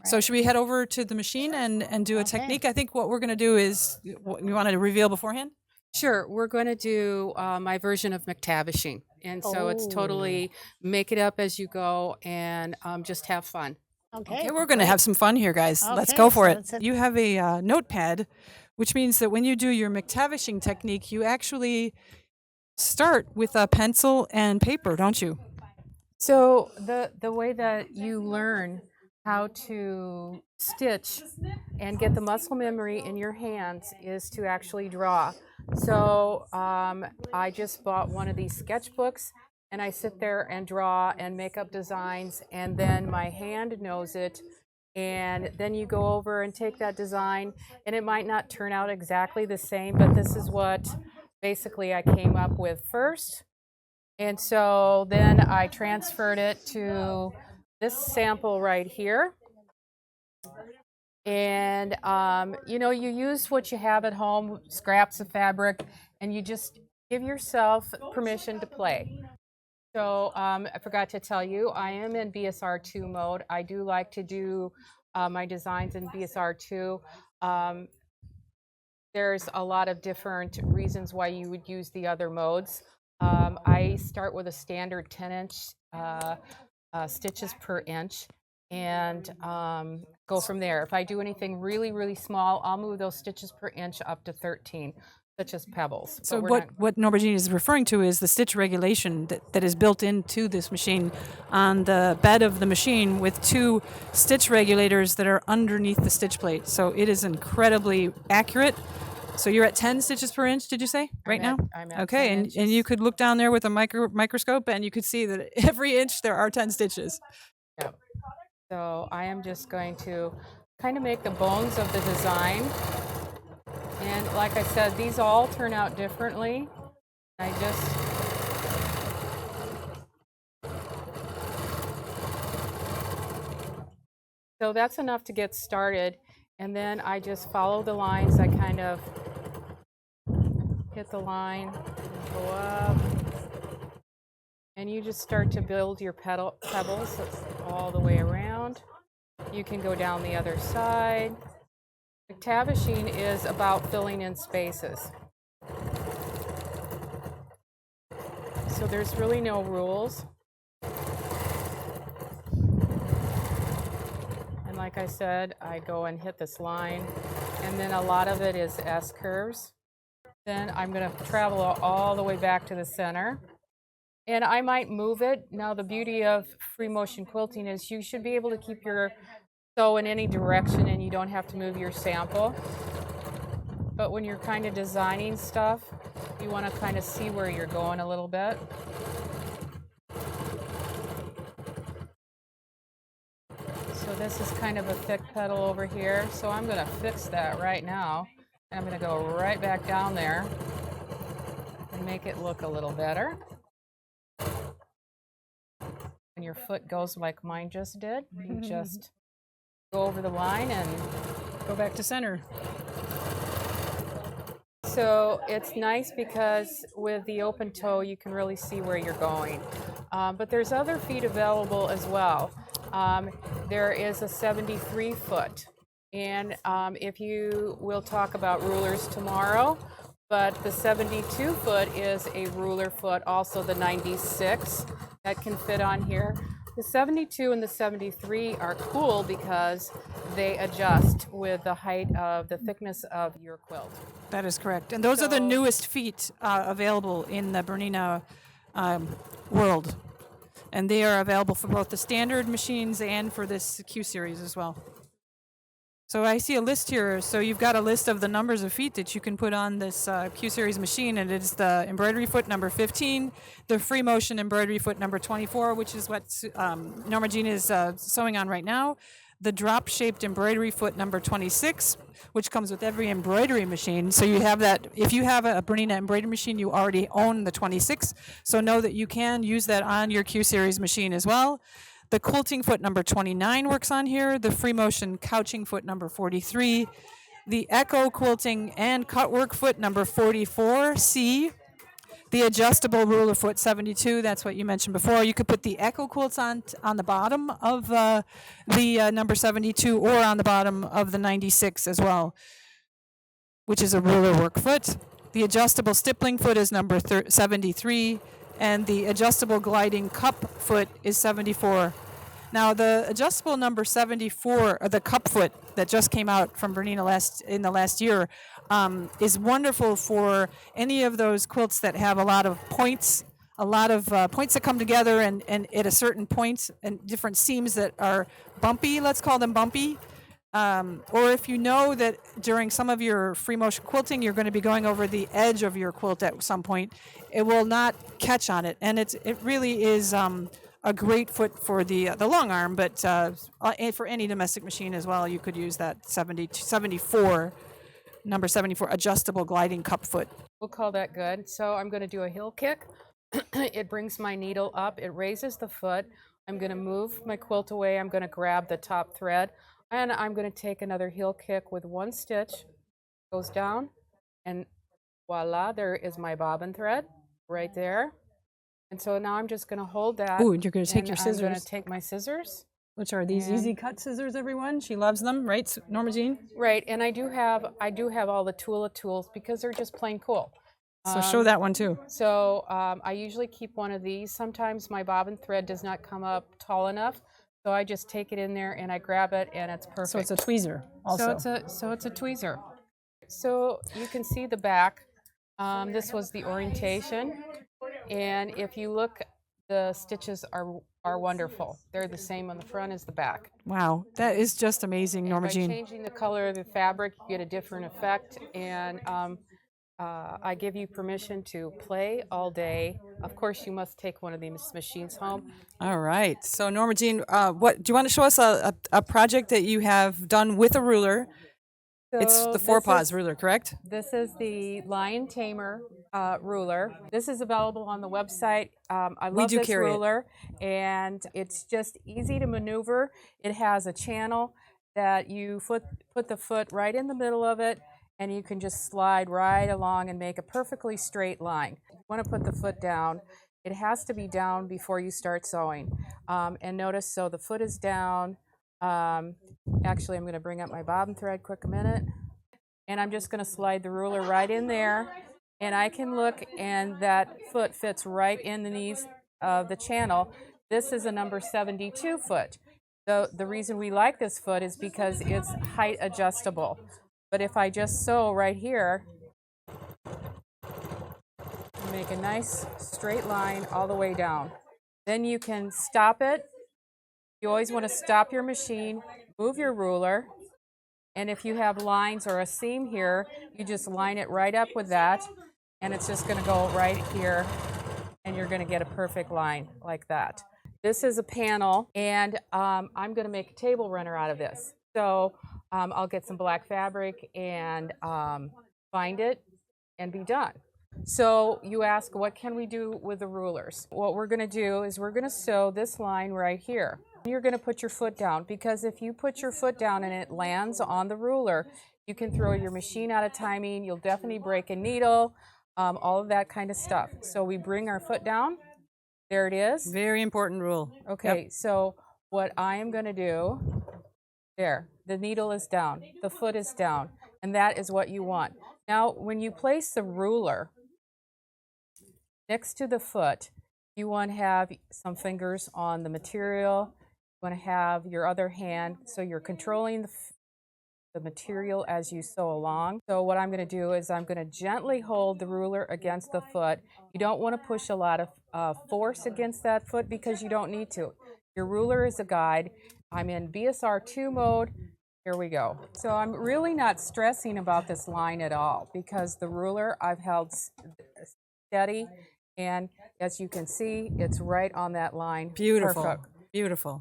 So should we head over to the machine and do a technique? I think what we're going to do is, you wanted to reveal beforehand? Sure, we're going to do my version of McTavishing. And so it's totally make it up as you go and just have fun. Okay, we're going to have some fun here, guys. Let's go for it. You have a notepad, which means that when you do your McTavishing technique, you actually start with a pencil and paper, don't you? So the way that you learn how to stitch and get the muscle memory in your hands is to actually draw. So I just bought one of these sketchbooks and I sit there and draw and make up designs, and then my hand knows it, and then you go over and take that design, and it might not turn out exactly the same, but this is what basically I came up with first. And so then I transferred it to this sample right here. And, you use what you have at home, scraps of fabric, and you just give yourself permission to play. So I forgot to tell you, I am in BSR2 mode. I do like to do my designs in BSR2. There's a lot of different reasons why you would use the other modes. I start with a standard 10-inch stitches per inch and go from there. If I do anything really, really small, I'll move those stitches per inch up to 13, such as pebbles. So what Norbergine is referring to is the stitch regulation that is built into this machine on the bed of the machine with two stitch regulators that are underneath the stitch plate. So it is incredibly accurate. So you're at 10 stitches per inch, did you say, right now? I'm at okay, 10 and inches. you could look down there with a microscope and you could see that every inch there are 10 stitches. Yeah. So I am just going to kind of make the bones of the design. And like I said, these all turn out differently. So that's enough to get started. And then I just follow the lines. I kind of hit the line, go up, and you just start to build your pebbles all the way around. You can go down the other side. McTavishing is about filling in spaces. So there's really no rules. And like I said, I go and hit this line, and then a lot of it is S-curves. Then I'm going to travel all the way back to the center. And I might move it. Now the beauty of free motion quilting is you should be able to keep your sew in any direction and you don't have to move your sample. But when you're kind of designing stuff, you want to kind of see where you're going a little bit. So this is kind of a thick petal over here. So I'm going to fix that right now. And I'm going to go right back down there and make it look a little better. When your foot goes like mine just did, you just go over the line and go back to center. So it's nice because with the open toe, you can really see where you're going. But there's other feet available as well. There is a 73 foot. And we'll talk about rulers tomorrow, but the 72 foot is a ruler foot, also the 96 that can fit on here. The 72 and the 73 are cool because they adjust with the height of the thickness of your quilt. That is correct. And those are the newest feet available in the Bernina world. And they are available for both the standard machines and for this Q series as well. So I see a list here. So you've got a list of the numbers of feet that you can put on this Q Series machine, and it's the embroidery foot number 15, the free motion embroidery foot number 24, which is what Norbergine is sewing on right now, the drop-shaped embroidery foot number 26, which comes with every embroidery machine. So you have that. If you have a Bernina embroidery machine, you already own the 26. So know that you can use that on your Q Series machine as well. The quilting foot number 29 works on here, the free motion couching foot number 43, the echo quilting and cutwork foot number 44C, The adjustable ruler foot 72, that's what you mentioned before. You could put the echo quilts on the bottom of the number 72 or on the bottom of the 96 as well, which is a ruler work foot. The adjustable stippling foot is number 73, and the adjustable gliding cup foot is 74. Now, the adjustable number 74, or the cup foot that just came out from Bernina in the last year, is wonderful for any of those quilts that have a lot of points, points that come together and at a certain point, and different seams that are bumpy, let's call them bumpy. Or if you know that during some of your free motion quilting, you're going to be going over the edge of your quilt at some point, it will not catch on it. And it really is a great foot for the long arm, but for any domestic machine as well, you could use that 74, number 74, adjustable gliding cup foot. We'll call that good. So I'm going to do a heel kick. It brings my needle up. It raises the foot. I'm going to move my quilt away. I'm going to grab the top thread. And I'm going to take another heel kick with one stitch, goes down, and voila, there is my bobbin thread right there. And so now I'm just going to hold that. Ooh, and you're going to take your scissors. I'm going to take my scissors. Which are these easy cut scissors, everyone? She loves them, right, Norma Jean? Right, and I do have all the Tula tools because they're just plain cool. So show that one too. So I usually keep one of these. Sometimes my bobbin thread does not come up tall enough. So I just take it in there and I grab it and it's perfect. So it's a tweezer also. So it's a tweezer. So you can see the back. This was the orientation. And if you look, the stitches are wonderful. They're the same on the front as the back. Wow, that is just amazing, Norma Jean. By changing the color of the fabric, you get a different effect. And I give you permission to play all day. Of course, you must take one of these machines home. All right. So, Norma Jean, what do you want to show us a project that you have done with a ruler? So it's the Four Paws ruler, correct? This is the Lion Tamer ruler. This is available on the website. I love this ruler, and it's just easy to maneuver. It has a channel that you put the foot right in the middle of it, and you can just slide right along and make a perfectly straight line. You want to put the foot down. It has to be down before you start sewing. And notice, so the foot is down. Actually, I'm going to bring up my bobbin thread quick a minute. And I'm just going to slide the ruler right in there. And I can look, and that foot fits right in the knees of the channel. This is a number 72 foot. The reason we like this foot is because it's height adjustable. But if I just sew right here, make a nice straight line all the way down. Then you can stop it. You always want to stop your machine, move your ruler, and if you have lines or a seam here, you just line it right up with that, and it's just going to go right here, and you're going to get a perfect line like that. This is a panel, and I'm going to make a table runner out of this. So I'll get some black fabric and bind it and be done. So you ask, what can we do with the rulers? What we're going to do is we're going to sew this line right here. You're going to put your foot down, because if you put your foot down and it lands on the ruler, you can throw your machine out of timing. You'll definitely break a needle, all of that kind of stuff. So we bring our foot down. There it is. Very important rule. Okay, yep. So what I am going to do, there, the needle is down, the foot is down, and that is what you want. Now, when you place the ruler next to the foot, you want to have some fingers on the material. You want to have your other hand, so you're controlling the material as you sew along. So what I'm going to do is I'm going to gently hold the ruler against the foot. You don't want to push a lot of force against that foot, because you don't need to. Your ruler is a guide. I'm in BSR 2 mode. Here we go. So I'm really not stressing about this line at all, because the ruler I've held steady, and as you can see, it's right on that line. Beautiful. Perfect. Beautiful.